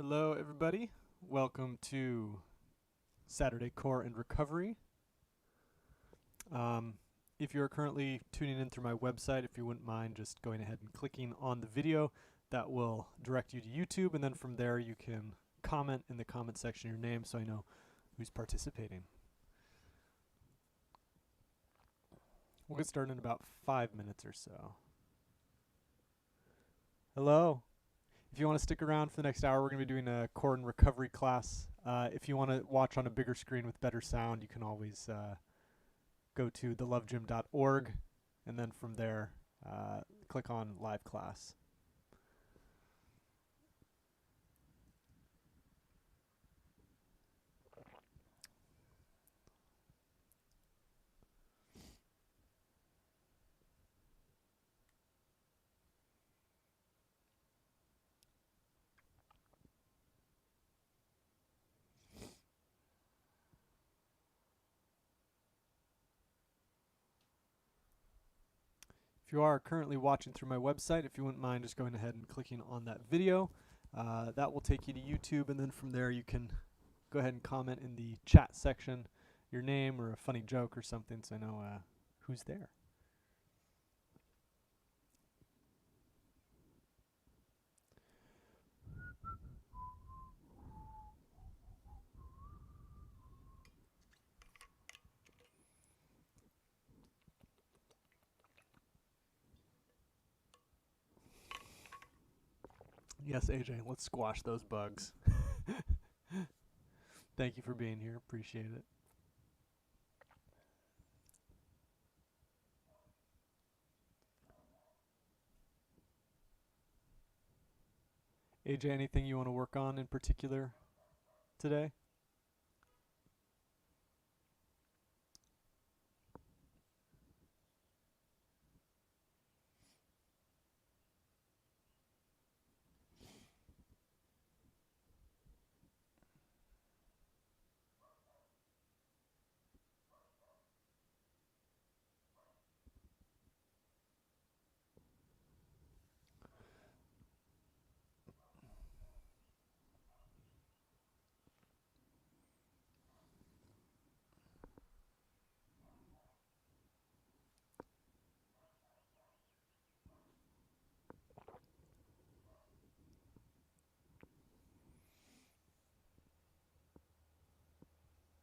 Hello, everybody. Welcome to Saturday Core and Recovery. If you're currently tuning in through my website, if you wouldn't mind just going ahead and clicking on the video, that will direct you to YouTube, and then from there you can comment in the comment section your name so I know who's participating. We'll get started in about 5 minutes or so. Hello. If you want to stick around for the next hour, we're going to be doing a core and recovery class. If you want to watch on a bigger screen with better sound, you can always go to thelovegym.org, and then from there, click on live class. If you are currently watching through my website, if you wouldn't mind just going ahead and clicking on that video, that will take you to YouTube, and then from there you can go ahead and comment in the chat section your name or a funny joke or something so I know who's there. Yes, AJ, let's squash those bugs. Thank you for being here. Appreciate it. AJ, anything you want to work on in particular today?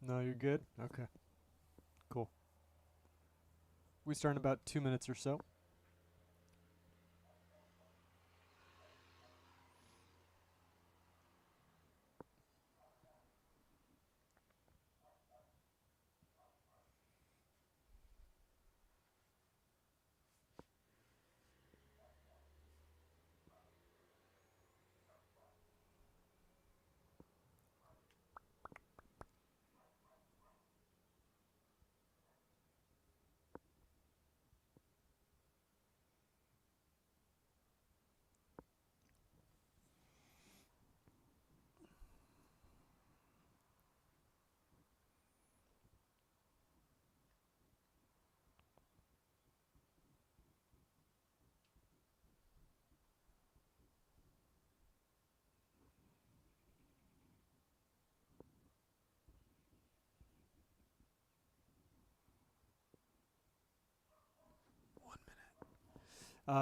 No, you're good? Okay. Cool. We start in about 2 minutes or so.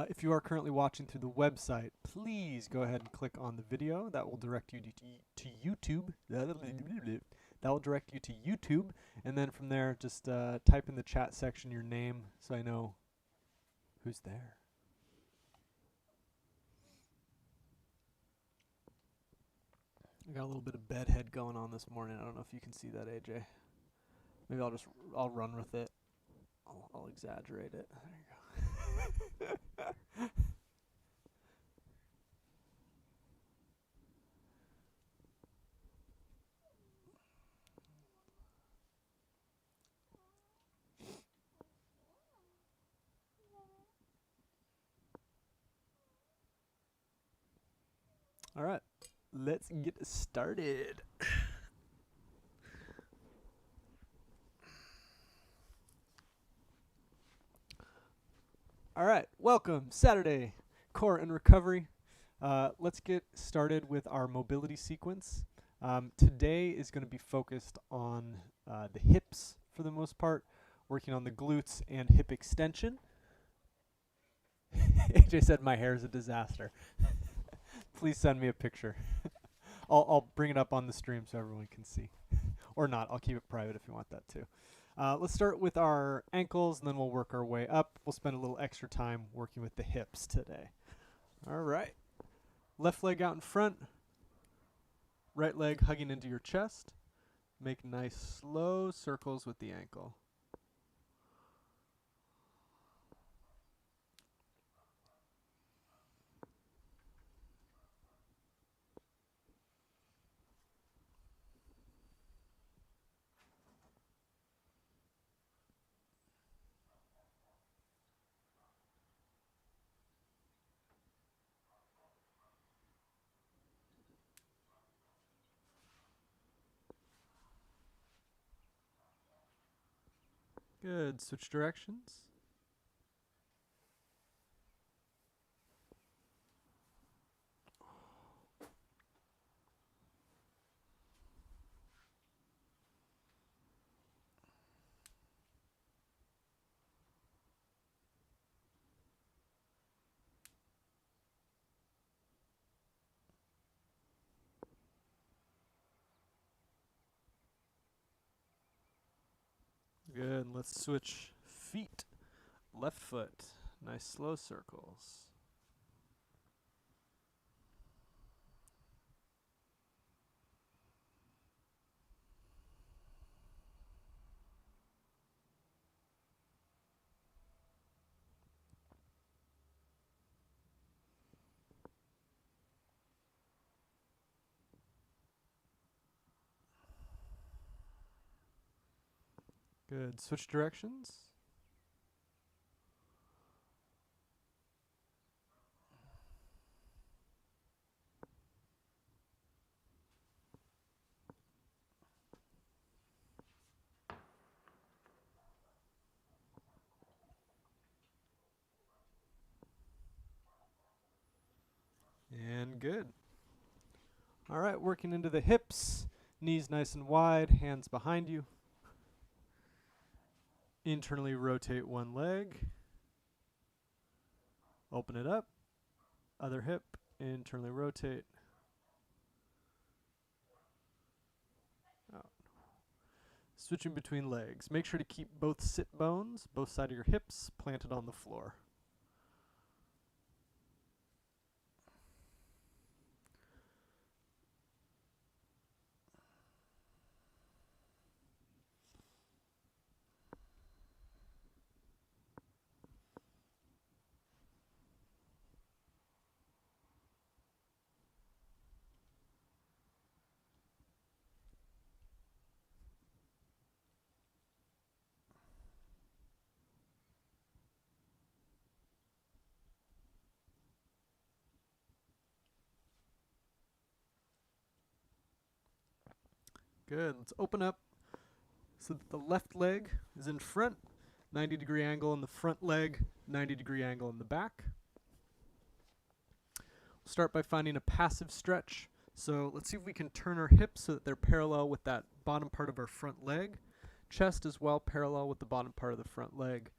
If you are currently watching through the website, please go ahead and click on the video. That will direct you to YouTube. That will direct you to YouTube. And then from there, just type in the chat section your name so I know who's there. I got a little bit of bedhead going on this morning. I don't know if you can see that, AJ. Maybe I'll run with it. I'll exaggerate it. There you go. All right, let's get started. All right, welcome, Saturday, Core and Recovery. Let's get started with our mobility sequence. Today is going to be focused on the hips for the most part, working on the glutes and hip extension. AJ said my hair is a disaster. Please send me a picture. I'll bring it up on the stream so everyone can see. Or not, I'll keep it private if you want that too. Let's start with our ankles and then we'll work our way up. We'll spend a little extra time working with the hips today. All right. Left leg out in front, right leg hugging into your chest. Make nice slow circles with the ankle. Good. Switch directions. Good. Let's switch feet. Left foot. Nice slow circles. Good. Switch directions. And good. All right, working into the hips. Knees nice and wide, hands behind you. Internally rotate one leg. Open it up. Other hip. Internally rotate. Out. Switching between legs. Make sure to keep both sit bones, both sides of your hips, planted on the floor. Good. Let's open up so that the left leg is in front, 90-degree angle in the front leg, 90-degree angle in the back. We'll start by finding a passive stretch. So let's see if we can turn our hips so that they're parallel with that bottom part of our front leg. Chest as well, parallel with the bottom part of the front leg.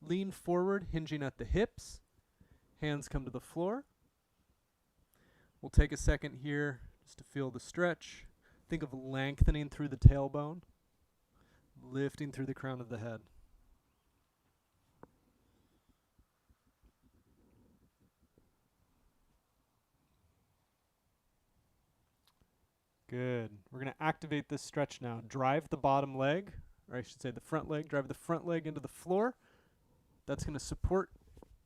Lean forward, hinging at the hips. Hands come to the floor. We'll take a second here just to feel the stretch. Think of lengthening through the tailbone, lifting through the crown of the head. Good. We're going to activate this stretch now. Drive the bottom leg, or I should say the front leg. Drive the front leg into the floor. That's going to support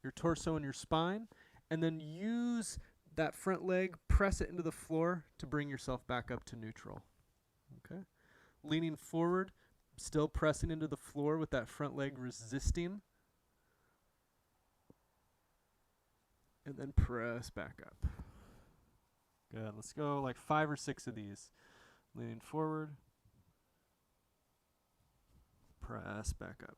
your torso and your spine. And then use that front leg, press it into the floor to bring yourself back up to neutral. Okay. Leaning forward, still pressing into the floor with that front leg resisting. And then press back up. Good. Let's go like 5 or 6 of these. Leaning forward. Press back up.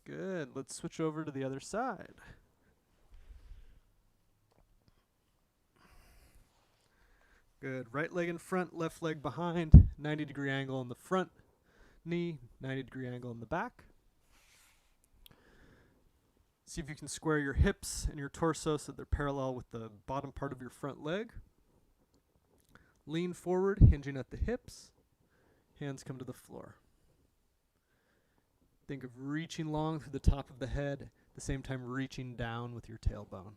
Good. Let's switch over to the other side. Good. Right leg in front, left leg behind. 90-degree angle in the front knee, 90-degree angle in the back. See if you can square your hips and your torso so they're parallel with the bottom part of your front leg. Lean forward, hinging at the hips. Hands come to the floor. Think of reaching long through the top of the head, at the same time reaching down with your tailbone.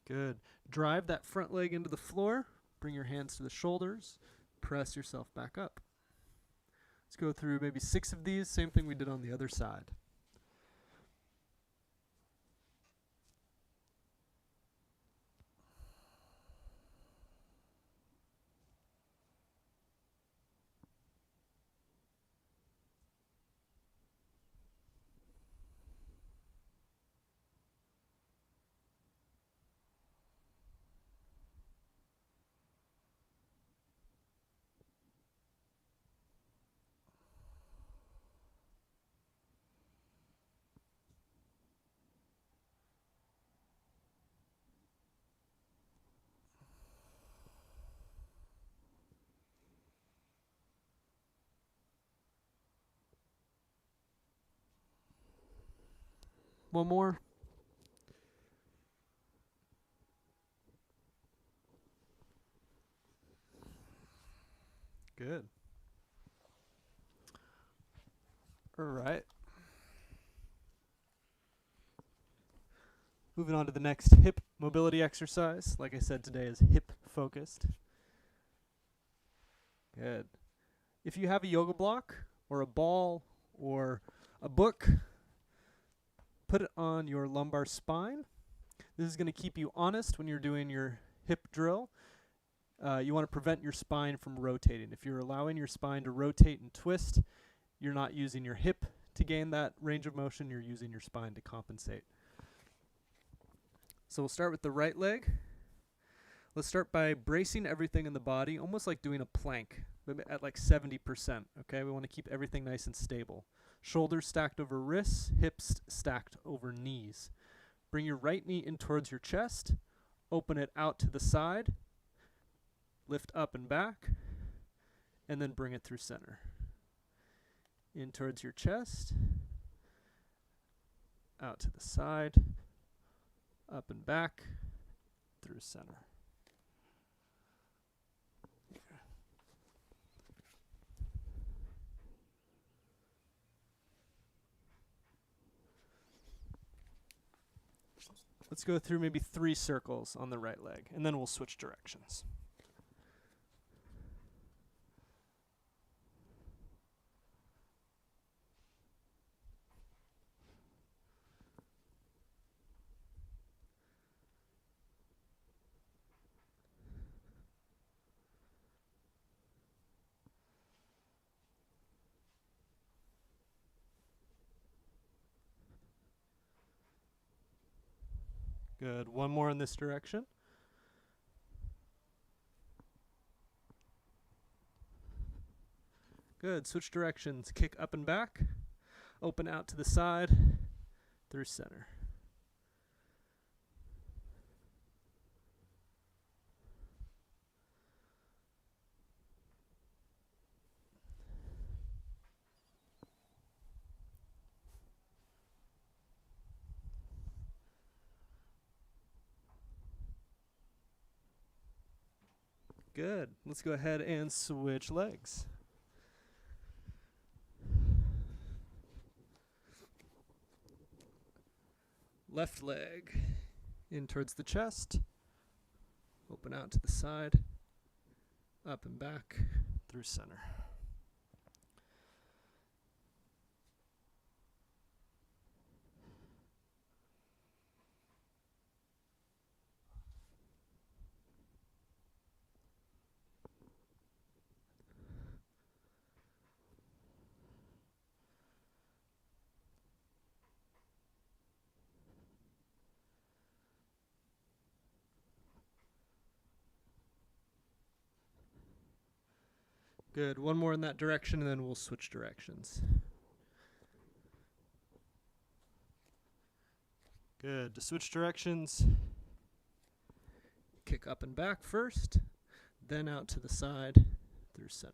Good. Drive that front leg into the floor. Bring your hands to the shoulders. Press yourself back up. Let's go through maybe 6 of these. Same thing we did on the other side. One more. Good. All right. Moving on to the next hip mobility exercise. Like I said, today is hip focused. Good. If you have a yoga block or a ball or a book, put it on your lumbar spine. This is going to keep you honest when you're doing your hip drill. You want to prevent your spine from rotating. If you're allowing your spine to rotate and twist, you're not using your hip to gain that range of motion, you're using your spine to compensate. So we'll start with the right leg. Let's start by bracing everything in the body, almost like doing a plank, at like 70%, okay? We want to keep everything nice and stable. Shoulders stacked over wrists, hips stacked over knees. Bring your right knee in towards your chest, open it out to the side, lift up and back, and then bring it through center. In towards your chest, out to the side, up and back, through center. Let's go through maybe 3 circles on the right leg, and then we'll switch directions. Good. One more in this direction. Good. Switch directions. Kick up and back. Open out to the side. Through center. Good. Let's go ahead and switch legs. Left leg in towards the chest. Open out to the side. Up and back through center. Good. One more in that direction, and then we'll switch directions. Good. To switch directions, kick up and back first, then out to the side through center.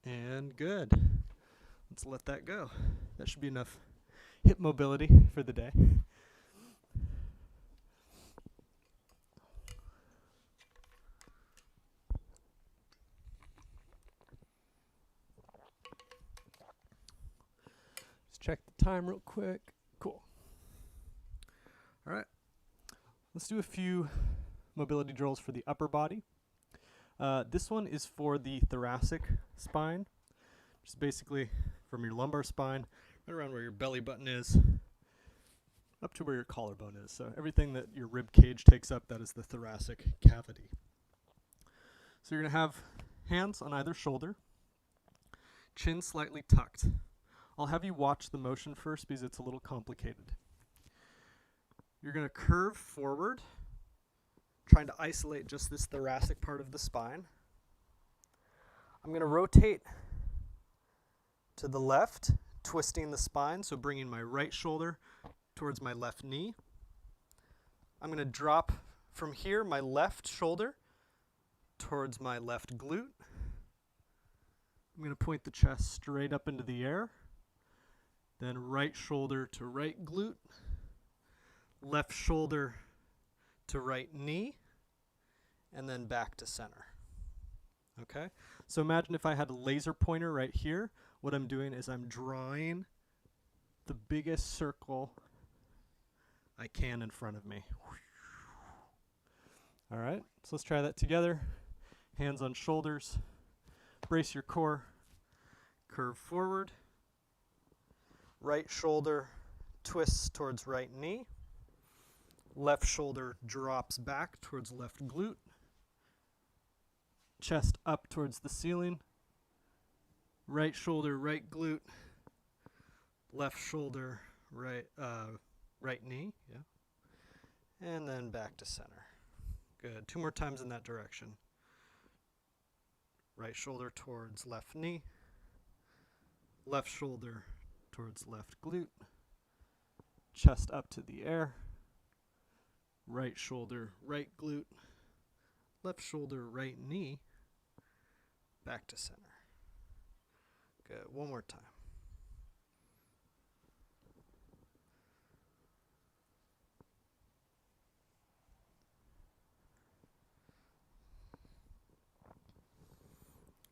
And good. Let's let that go. That should be enough hip mobility for the day. Just check the time real quick. Cool. All right. Let's do a few mobility drills for the upper body. This one is for the thoracic spine, which is basically from your lumbar spine, right around where your belly button is, up to where your collarbone is. So everything that your rib cage takes up, that is the thoracic cavity. So you're going to have hands on either shoulder, chin slightly tucked. I'll have you watch the motion first because it's a little complicated. You're going to curve forward, trying to isolate just this thoracic part of the spine. I'm going to rotate to the left, twisting the spine, so bringing my right shoulder towards my left knee. I'm going to drop from here my left shoulder towards my left glute. I'm going to point the chest straight up into the air. Then right shoulder to right glute, left shoulder to right knee, and then back to center. Okay? So imagine if I had a laser pointer right here. What I'm doing is I'm drawing the biggest circle I can in front of me. All right, so let's try that together. Hands on shoulders. Brace your core. Curve forward. Right shoulder twists towards right knee. Left shoulder drops back towards left glute. Chest up towards the ceiling. Right shoulder, right glute. Left shoulder, right knee. Yeah. And then back to center. Good. 2 more times in that direction. Right shoulder towards left knee. Left shoulder towards left glute. Chest up to the air. Right shoulder, right glute. Left shoulder, right knee. Back to center. Good. 1 more time.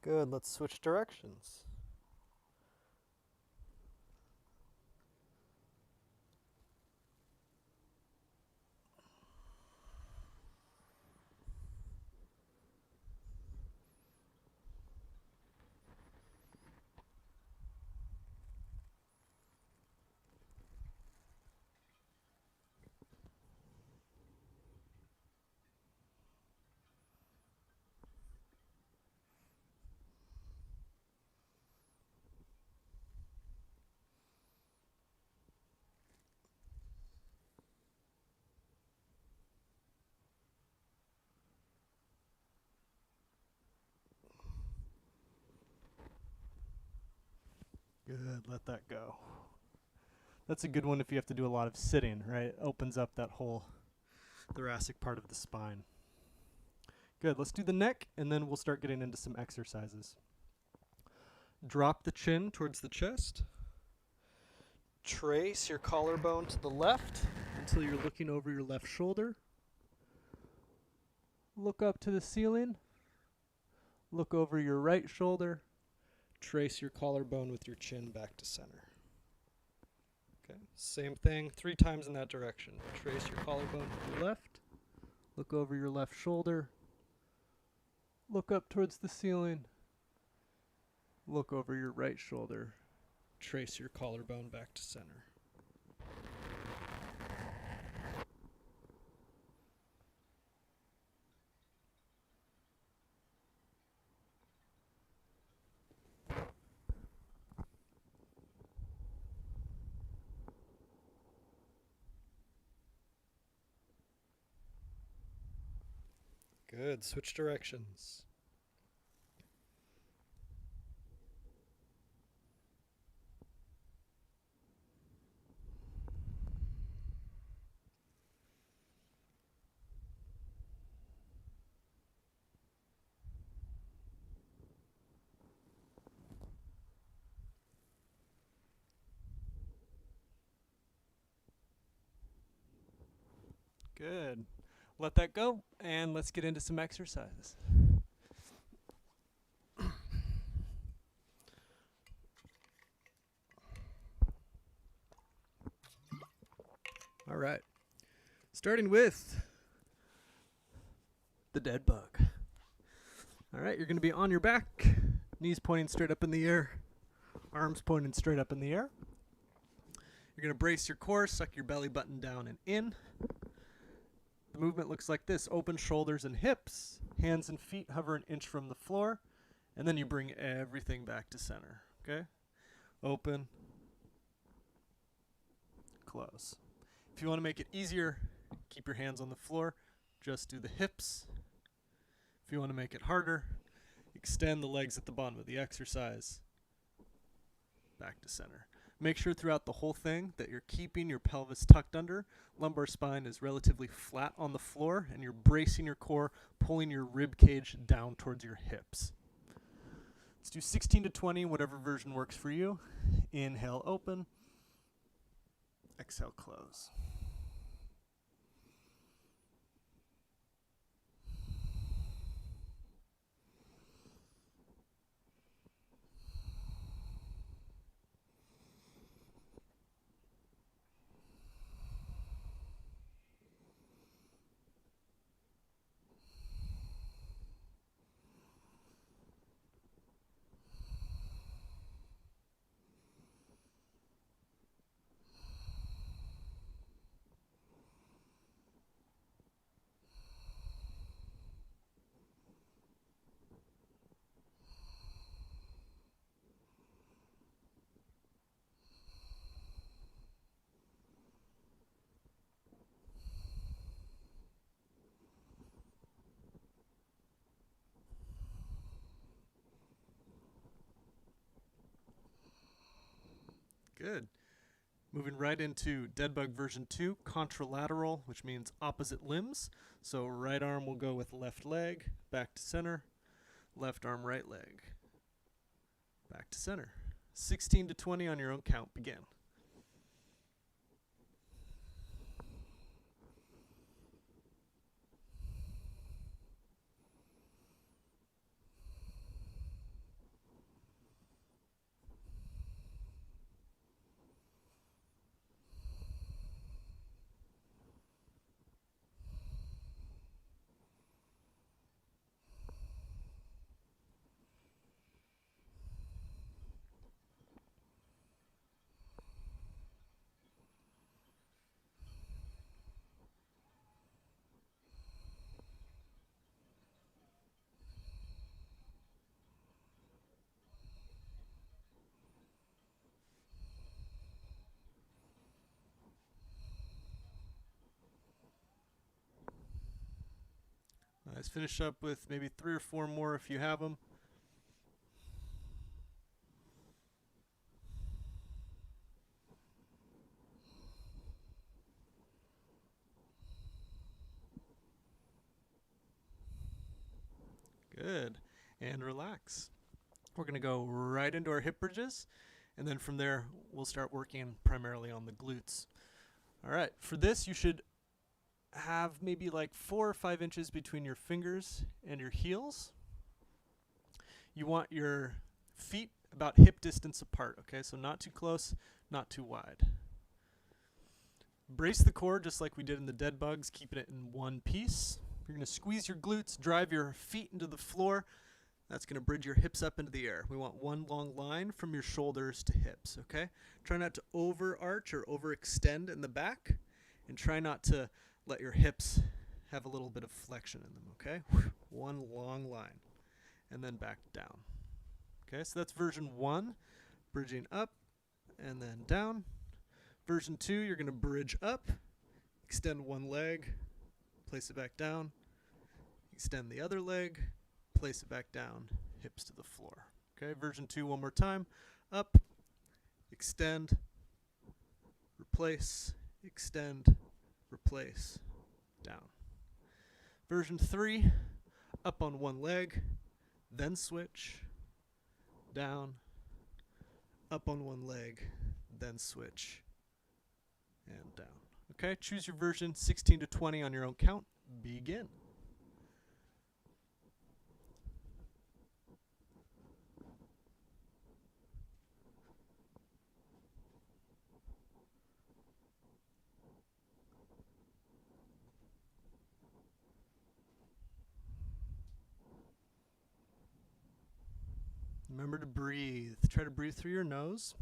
Good. Let's switch directions. Good, let that go. That's a good one if you have to do a lot of sitting, right? It opens up that whole thoracic part of the spine. Good, let's do the neck, and then we'll start getting into some exercises. Drop the chin towards the chest. Trace your collarbone to the left until you're looking over your left shoulder. Look up to the ceiling. Look over your right shoulder. Trace your collarbone with your chin back to center. Okay, same thing, 3 times in that direction. Trace your collarbone to the left. Look over your left shoulder. Look up towards the ceiling. Look over your right shoulder. Trace your collarbone back to center. Good. Switch directions. Good. Let that go, and let's get into some exercises. All right. Starting with the dead bug. All right, you're going to be on your back, knees pointing straight up in the air, arms pointing straight up in the air. You're going to brace your core, suck your belly button down and in. The movement looks like this: open shoulders and hips, hands and feet hover an inch from the floor, and then you bring everything back to center, okay? Open, close. If you want to make it easier, keep your hands on the floor, just do the hips. If you want to make it harder, extend the legs at the bottom of the exercise, back to center. Make sure throughout the whole thing that you're keeping your pelvis tucked under, lumbar spine is relatively flat on the floor, and you're bracing your core, pulling your rib cage down towards your hips. Let's do 16 to 20, whatever version works for you. Inhale, open. Exhale, close. Good. Moving right into dead bug version 2, contralateral, which means opposite limbs. So right arm will go with left leg, back to center. Left arm, right leg, back to center. 16 to 20 on your own count. Begin. Let's finish up with maybe 3 or 4 more if you have them. Good. And relax. We're going to go right into our hip bridges, and then from there we'll start working primarily on the glutes. All right, for this you should have maybe like 4 or 5 inches between your fingers and your heels. You want your feet about hip distance apart, okay? So not too close, not too wide. Brace the core just like we did in the dead bugs, keeping it in one piece. You're going to squeeze your glutes, drive your feet into the floor. That's going to bridge your hips up into the air. We want one long line from your shoulders to hips, okay? Try not to overarch or overextend in the back, and try not to let your hips have a little bit of flexion in them, okay? One long line, and then back down. Okay, so that's version 1, bridging up and then down. Version 2, you're going to bridge up, extend one leg, place it back down, Extend the other leg, place it back down, hips to the floor. Okay, version 2 one more time. Up, extend, replace, extend, replace, down. Version 3, up on one leg, then switch, down, up on one leg, then switch, and down. Okay, choose your version, 16 to 20 on your own count. Begin. Remember to breathe. Try to breathe through your nose.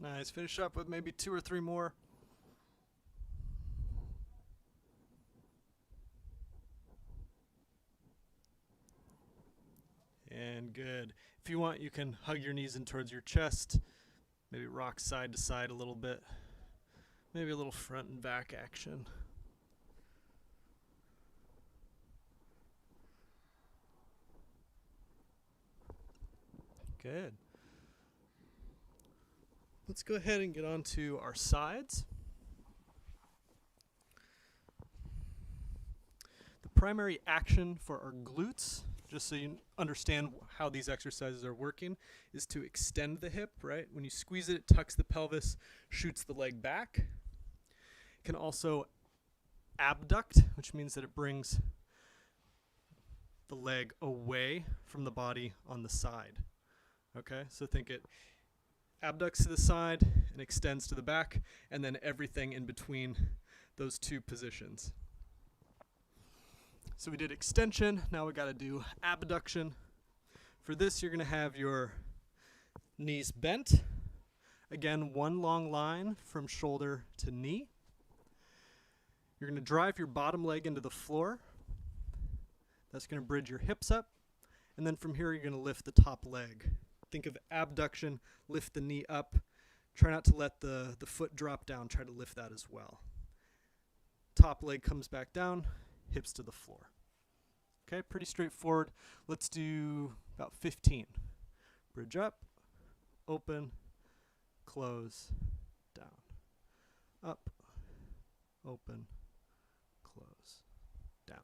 Nice. Finish up with maybe 2 or 3 more. And good. If you want, you can hug your knees in towards your chest. Maybe rock side to side a little bit. Maybe a little front and back action. Good. Let's go ahead and get on to our sides. The primary action for our glutes, just so you understand how these exercises are working, is to extend the hip, right? When you squeeze it, it tucks the pelvis, shoots the leg back. It can also abduct, which means that it brings the leg away from the body on the side. Okay, so think it abducts to the side and extends to the back, and then everything in between those two positions. So we did extension, now we got to do abduction. For this, you're going to have your knees bent. Again, one long line from shoulder to knee. You're going to drive your bottom leg into the floor. That's going to bridge your hips up. And then from here, you're going to lift the top leg. Think of abduction, lift the knee up. Try not to let the foot drop down. Try to lift that as well. Top leg comes back down, hips to the floor. Okay, pretty straightforward. Let's do about 15. Bridge up, open, close, down. Up, open, close, down.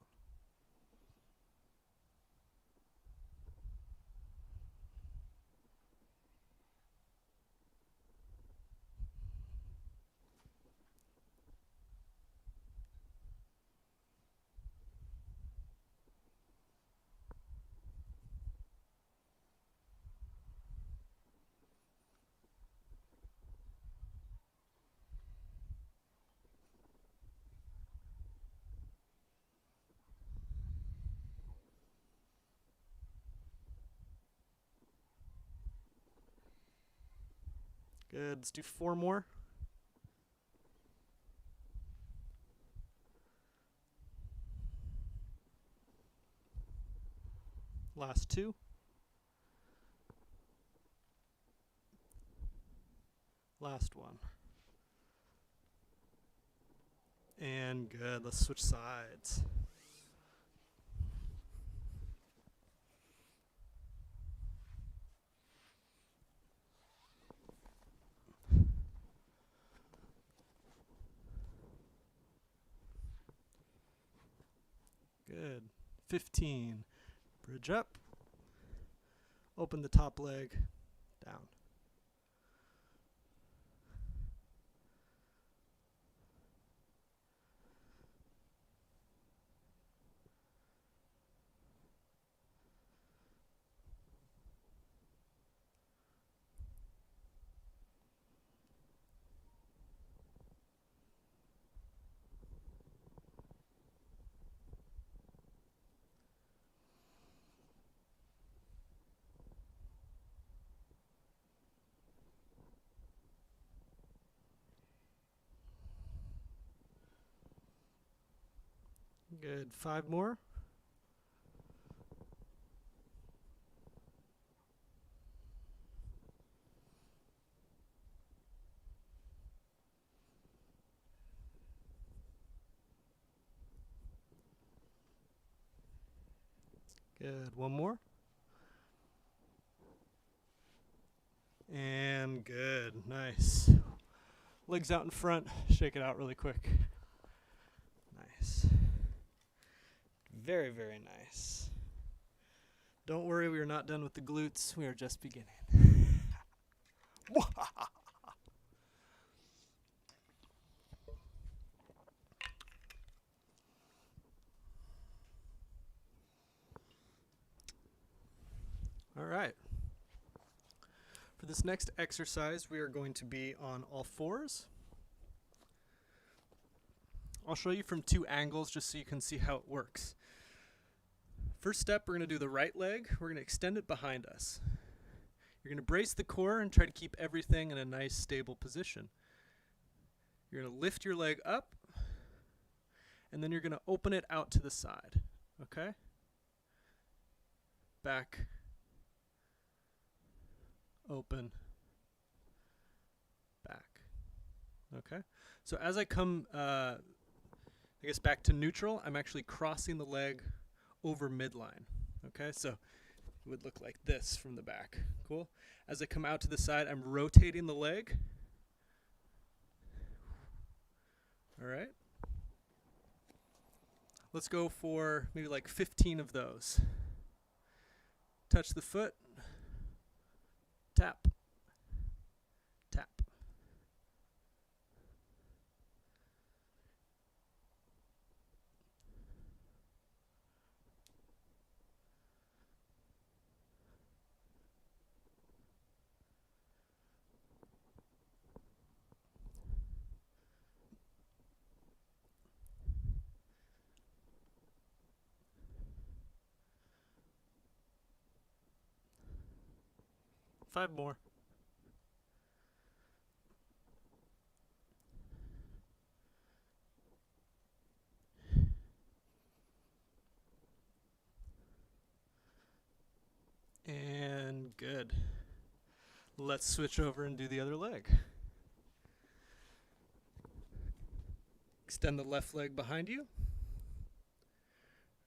Good, let's do 4 more. Last 2. Last 1. And good, let's switch sides. Good. 15. Bridge up. Open the top leg. Down. Good. 5 more. Good. 1 more. And good. Nice. Legs out in front. Shake it out really quick. Nice. Very, very nice. Don't worry, we are not done with the glutes. We are just beginning. All right. For this next exercise, we are going to be on all fours. I'll show you from 2 angles just so you can see how it works. First step, we're going to do the right leg. We're going to extend it behind us. You're going to brace the core and try to keep everything in a nice, stable position. You're going to lift your leg up, and then you're going to open it out to the side. Okay? Back. Open. Back. Okay? So as I come, I guess back to neutral, I'm actually crossing the leg over midline. Okay, so it would look like this from the back. Cool. As I come out to the side, I'm rotating the leg. All right. Let's go for maybe like 15 of those. Touch the foot. Tap. Tap. Five more. And good. Let's switch over and do the other leg. Extend the left leg behind you.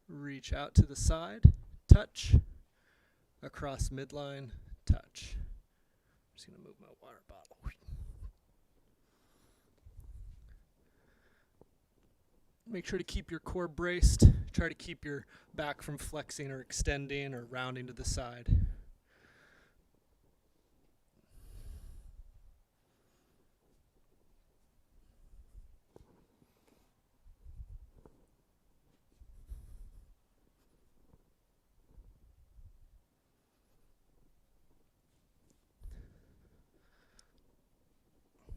Reach out to the side. Touch. Across midline. Touch. I'm just going to move my water bottle. Make sure to keep your core braced. Try to keep your back from flexing or extending or rounding to the side.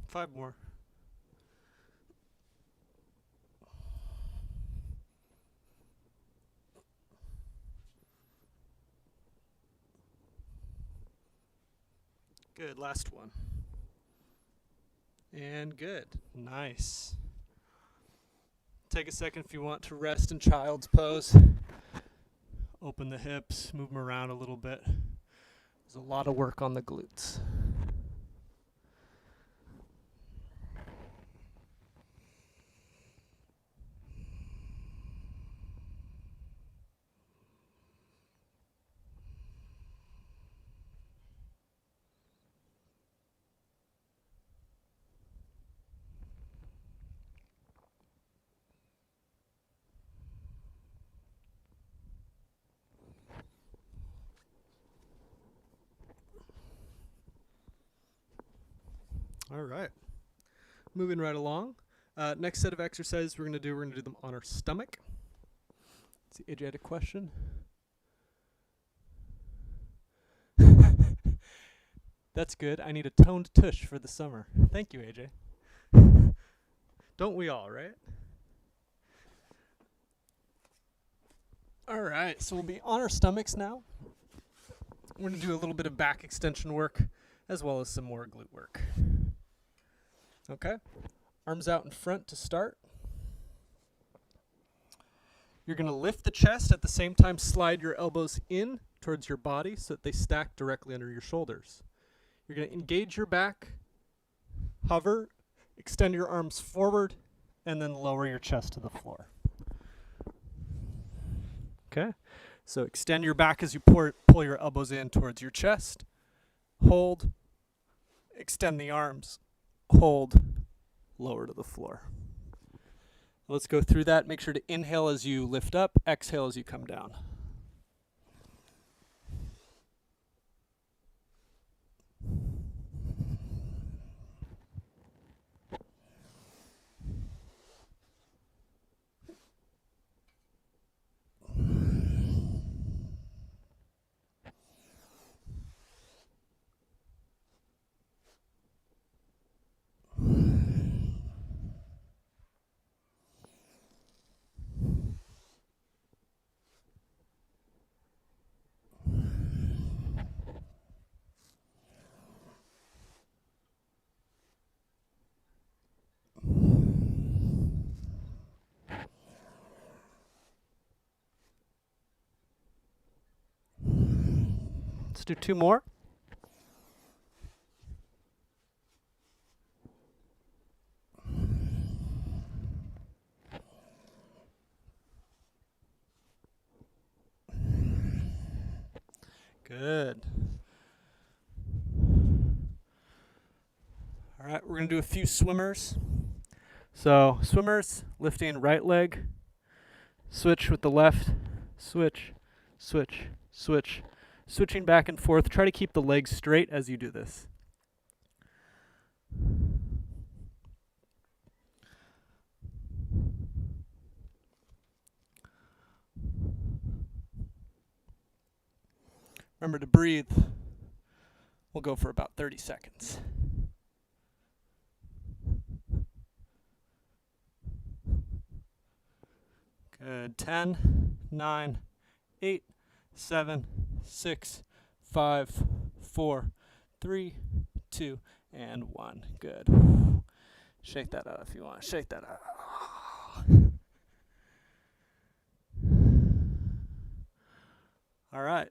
Five more. Good, last one. And good, nice. Take a second if you want to rest in child's pose. Open the hips, move them around a little bit. There's a lot of work on the glutes. All right, moving right along. Next set of exercises we're going to do them on our stomach. See, AJ had a question. That's good. I need a toned tush for the summer. Thank you, AJ. Don't we all, right? All right, so we'll be on our stomachs now. We're going to do a little bit of back extension work as well as some more glute work. Okay, arms out in front to start. You're going to lift the chest, at the same time slide your elbows in towards your body so that they stack directly under your shoulders. You're going to engage your back, hover, extend your arms forward, and then lower your chest to the floor. Okay? So extend your back as you pull your elbows in towards your chest. Hold, extend the arms, hold, lower to the floor. Let's go through that. Make sure to inhale as you lift up, exhale as you come down. Let's do 2 more. Good. All right, we're going to do a few swimmers. So swimmers, lifting right leg, switch with the left, switch, switch, switch, switching back and forth. Try to keep the legs straight as you do this. Remember to breathe. We'll go for about 30 seconds. Good. 10, 9, 8, 7, 6, 5, 4, 3, 2, and 1. Good. Shake that out if you want. Shake that out. All right.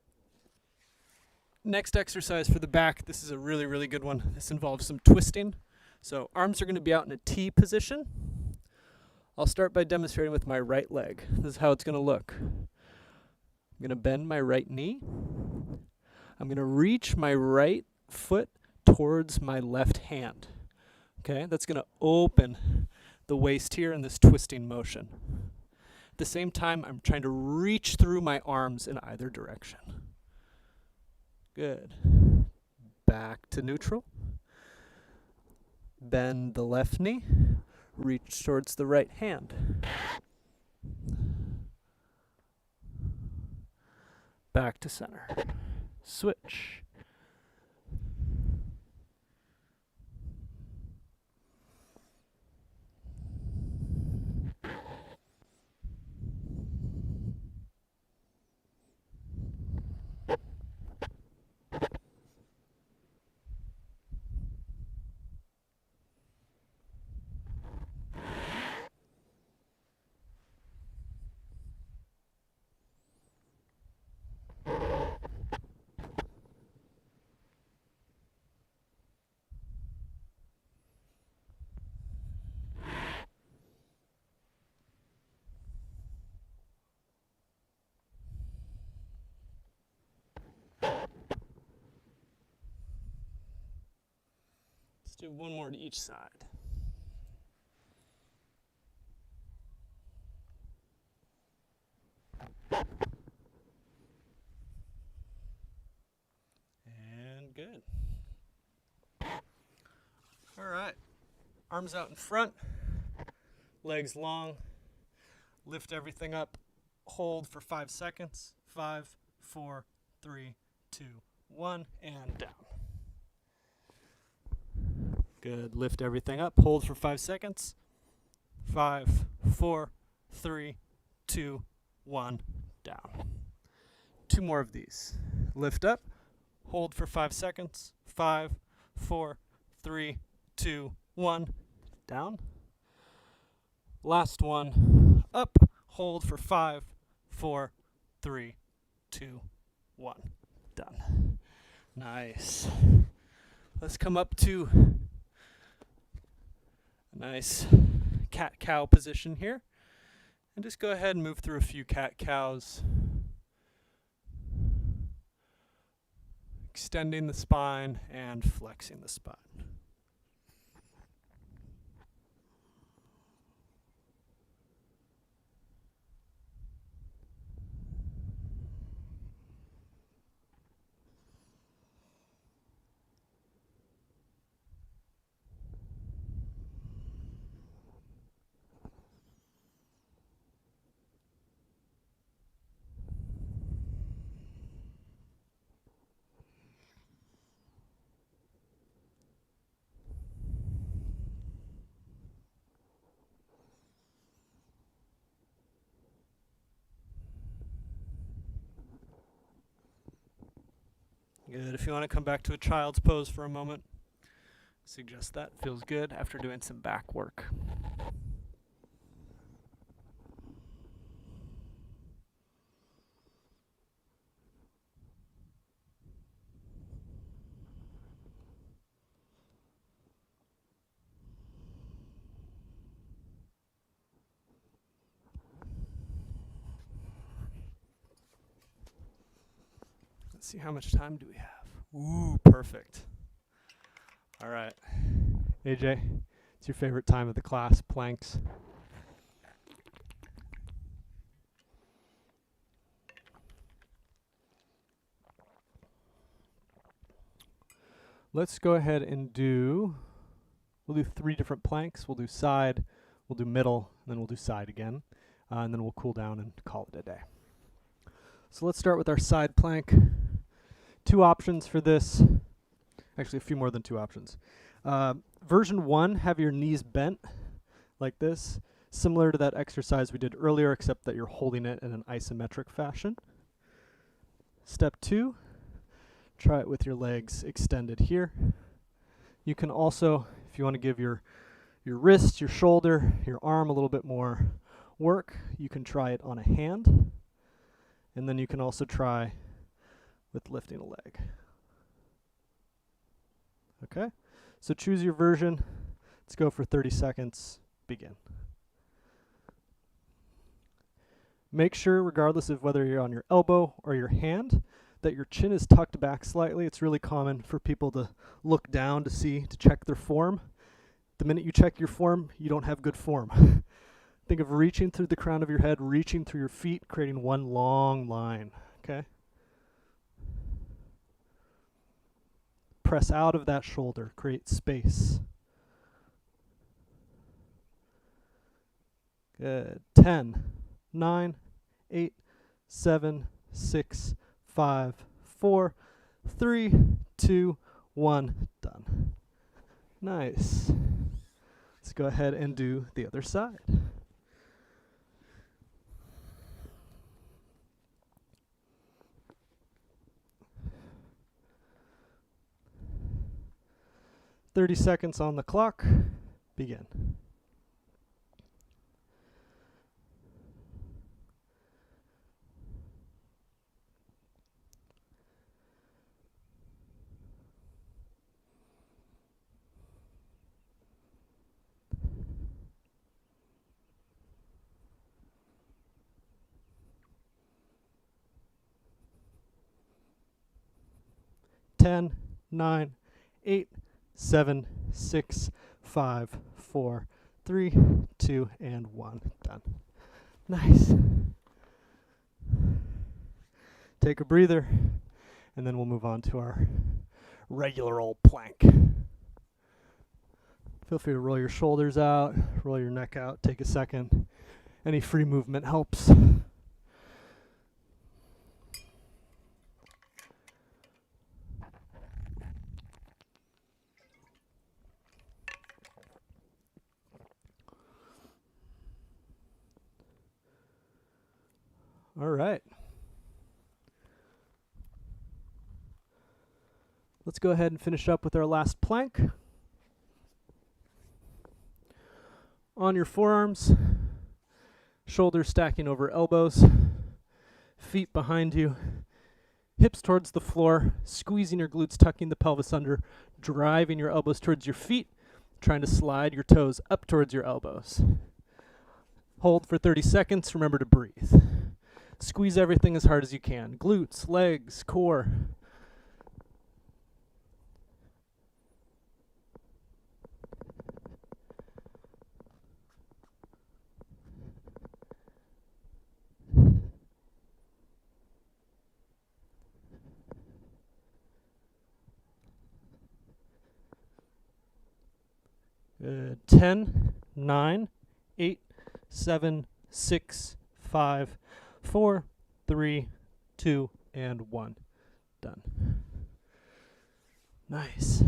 Next exercise for the back. This is a really, really good one. This involves some twisting. So arms are going to be out in a T position. I'll start by demonstrating with my right leg. This is how it's going to look. I'm going to bend my right knee. I'm going to reach my right foot towards my left hand. Okay, that's going to open the waist here in this twisting motion. At the same time, I'm trying to reach through my arms in either direction. Good. Back to neutral. Bend the left knee. Reach towards the right hand. Back to center. Switch. Let's do one more to each side. And good. All right. Arms out in front, legs long. Lift everything up. Hold for 5 seconds. 5, 4, 3, 2, 1, and down. Good. Lift everything up. Hold for 5 seconds. 5, 4, 3, 2, 1, down. 2 more of these. Lift up. Hold for 5 seconds. 5, 4, 3, 2, 1, down. Last one. Up. hold for 5, 4, 3, 2, 1. Done. Nice. Let's come up to a nice cat-cow position here. And just go ahead and move through a few cat-cows. Extending the spine and flexing the spine. Good. If you want to come back to a child's pose for a moment, suggest that. Feels good after doing some back work. Let's see, how much time do we have? Ooh, perfect. All right. AJ, it's your favorite time of the class, planks. Let's go ahead and we'll do 3 different planks. We'll do side, we'll do middle, and then we'll do side again. And then we'll cool down and call it a day. So let's start with our side plank. 2 options for this. Actually, a few more than 2 options. Version 1, have your knees bent like this, similar to that exercise we did earlier, except that you're holding it in an isometric fashion. Step 2, try it with your legs extended here. You can also, if you want to give your wrist, your shoulder, your arm a little bit more work, you can try it on a hand. And then you can also try with lifting a leg. Okay, so choose your version. Let's go for 30 seconds. Begin. Make sure, regardless of whether you're on your elbow or your hand, that your chin is tucked back slightly. It's really common for people to look down to check their form. The minute you check your form, you don't have good form. Think of reaching through the crown of your head, reaching through your feet, creating one long line, okay? Press out of that shoulder, create space. Good. 10, 9, 8, 7, 6, 5, 4, 3, 2, 1. Done. Nice. Let's go ahead and do the other side. "30 seconds on the clock. Begin." "10, 9, 8, 7, 6, 5, 4, 3, 2, and 1. Done. Nice. Take a breather, and then we'll move on to our regular old plank. Feel free to roll your shoulders out, roll your neck out, take a second. Any free movement helps. All right. Let's go ahead and finish up with our last plank. On your forearms, Shoulders stacking over elbows, feet behind you, hips towards the floor, squeezing your glutes, tucking the pelvis under, driving your elbows towards your feet, trying to slide your toes up towards your elbows. Hold for 30 seconds. Remember to breathe. Squeeze everything as hard as you can. Glutes, legs, core. Good. 10, 9, 8, 7, 6, 5, 4, 3, 2, and 1. Done. Nice.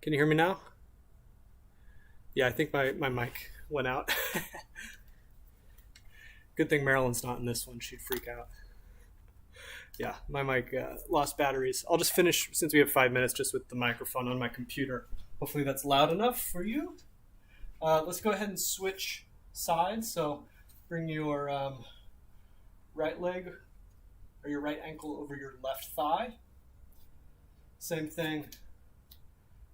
Can you hear me now? Yeah, I think my mic went out. Good thing Marilyn's not in this one. She'd freak out. Yeah, my mic lost batteries. I'll just finish, since we have 5 minutes, just with the microphone on my computer. Hopefully that's loud enough for you. Let's go ahead and switch sides. So bring your right leg or your right ankle over your left thigh. Same thing.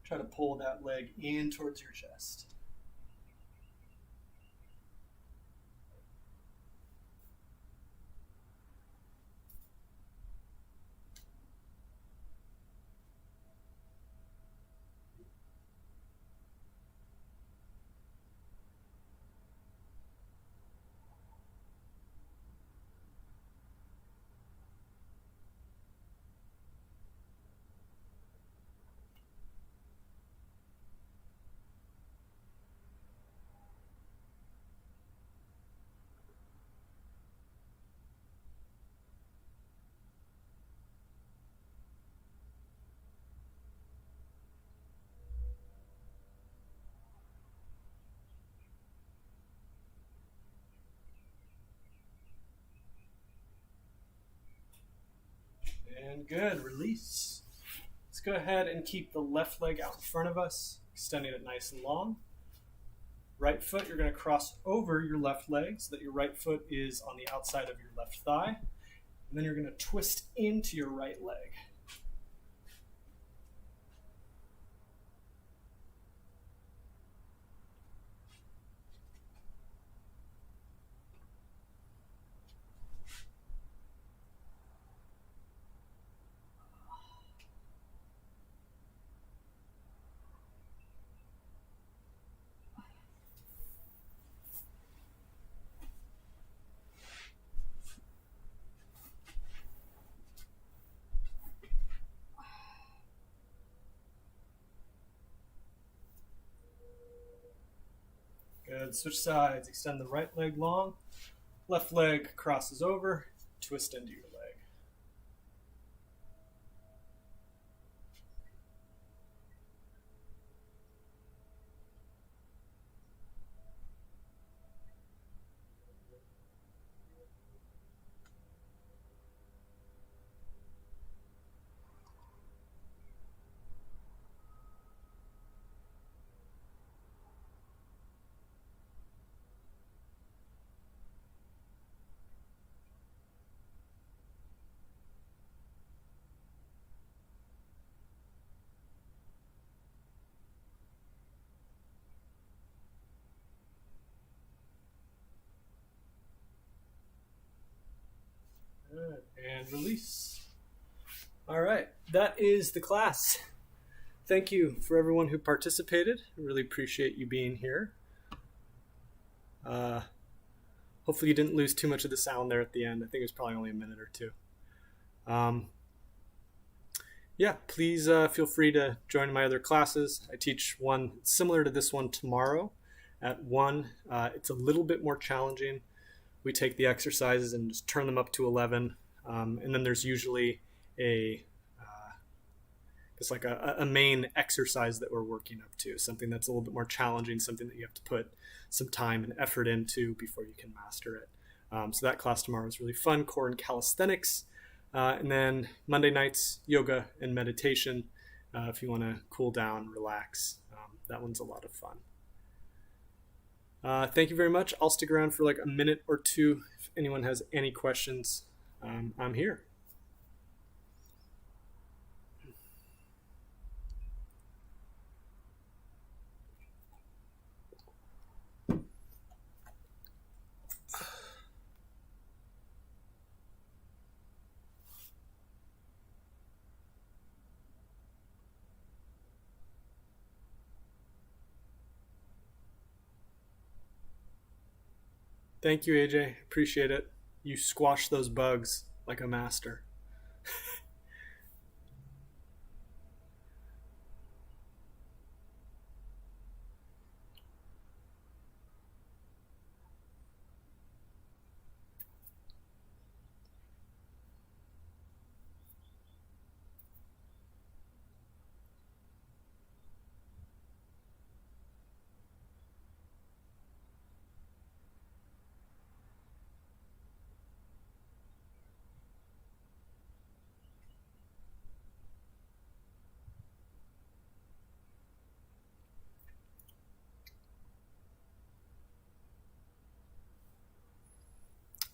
Try to pull that leg in towards your chest. And good, release. Let's go ahead and keep the left leg out in front of us, extending it nice and long. Right foot, you're going to cross over your left leg so that your right foot is on the outside of your left thigh. And then you're going to twist into your right leg. Good. Switch sides. Extend the right leg long. Left leg crosses over. Twist into your leg. Good. And release. All right. That is the class. Thank you for everyone who participated. I really appreciate you being here. Hopefully you didn't lose too much of the sound there at the end. I think it was probably only a minute or two. Yeah, please feel free to join my other classes. I teach one similar to this one tomorrow at 1. It's a little bit more challenging. We take the exercises and just turn them up to 11. And then there's usually it's like a main exercise that we're working up to, something that's a little bit more challenging, something that you have to put some time and effort into before you can master it. So that class tomorrow is really fun, core and calisthenics. And then Monday nights, yoga and meditation, if you want to cool down, relax. That one's a lot of fun. Thank you very much. I'll stick around for like a minute or two. If anyone has any questions, I'm here. Thank you, AJ. Appreciate it. You squashed those bugs like a master.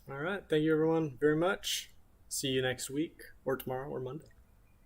All right. Thank you, everyone, very much. See you next week or tomorrow or Monday.